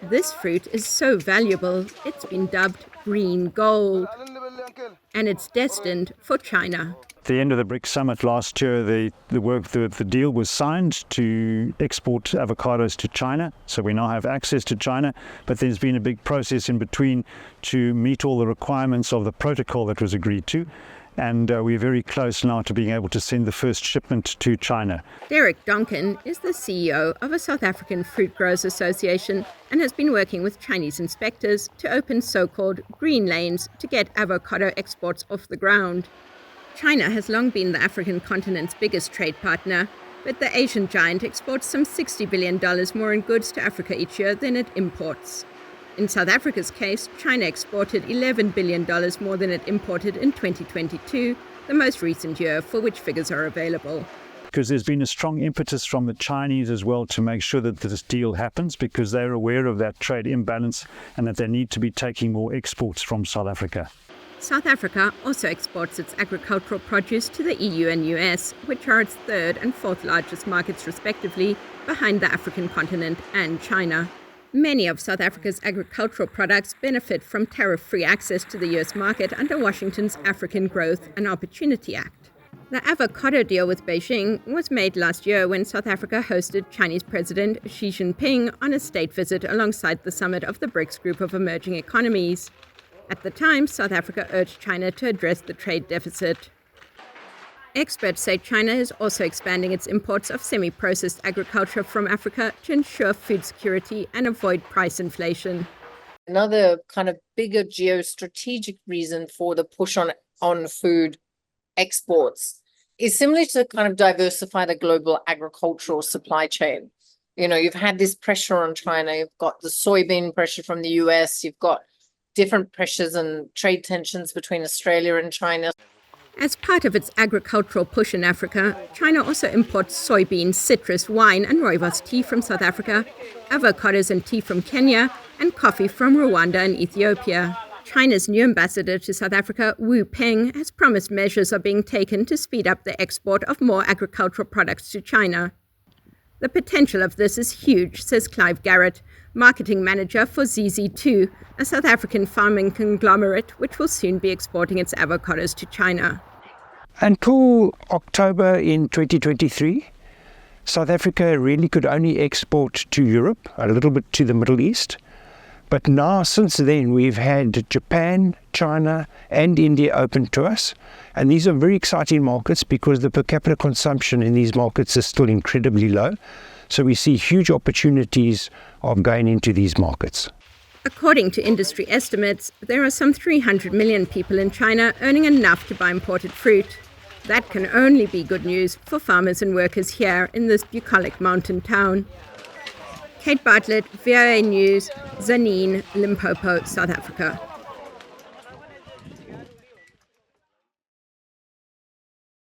This fruit is so valuable, it's been dubbed green gold, and it's destined for China. At the end of the BRICS summit last year, the deal was signed to export avocados to China. So we now have access to China, but there's been a big process in between to meet all the requirements of the protocol that was agreed to. And we're very close now to being able to send the first shipment to China. Derek Donkin is the CEO of a South African Fruit Growers Association and has been working with Chinese inspectors to open so-called green lanes to get avocado exports off the ground. China has long been the African continent's biggest trade partner, but the Asian giant exports some $60 billion more in goods to Africa each year than it imports. In South Africa's case, China exported $11 billion more than it imported in 2022, the most recent year for which figures are available. Because there's been a strong impetus from the Chinese as well to make sure that this deal happens, because they're aware of that trade imbalance and that they need to be taking more exports from South Africa. South Africa also exports its agricultural produce to the EU and US, which are its third and fourth largest markets respectively, behind the African continent and China. Many of South Africa's agricultural products benefit from tariff-free access to the US market under Washington's African Growth and Opportunity Act. The avocado deal with Beijing was made last year when South Africa hosted Chinese President Xi Jinping on a state visit alongside the summit of the BRICS group of emerging economies. At the time, South Africa urged China to address the trade deficit. Experts say China is also expanding its imports of semi-processed agriculture from Africa to ensure food security and avoid price inflation. Another kind of bigger geostrategic reason for the push on food exports is similar to kind of diversify the global agricultural supply chain. You've had this pressure on China, you've got the soybean pressure from the US, you've got different pressures and trade tensions between Australia and China. As part of its agricultural push in Africa, China also imports soybeans, citrus, wine and rooibos tea from South Africa, avocados and tea from Kenya, and coffee from Rwanda and Ethiopia. China's new ambassador to South Africa, Wu Peng, has promised measures are being taken to speed up the export of more agricultural products to China. The potential of this is huge, says Clive Garrett, marketing manager for ZZ2, a South African farming conglomerate which will soon be exporting its avocados to China. Until October in 2023, South Africa really could only export to Europe, a little bit to the Middle East. But now, since then, we've had Japan, China and India open to us. And these are very exciting markets because the per capita consumption in these markets is still incredibly low. So we see huge opportunities of going into these markets. According to industry estimates, there are some 300 million people in China earning enough to buy imported fruit. That can only be good news for farmers and workers here in this bucolic mountain town. Kate Bartlett, VOA News, Tzaneen, Limpopo, South Africa.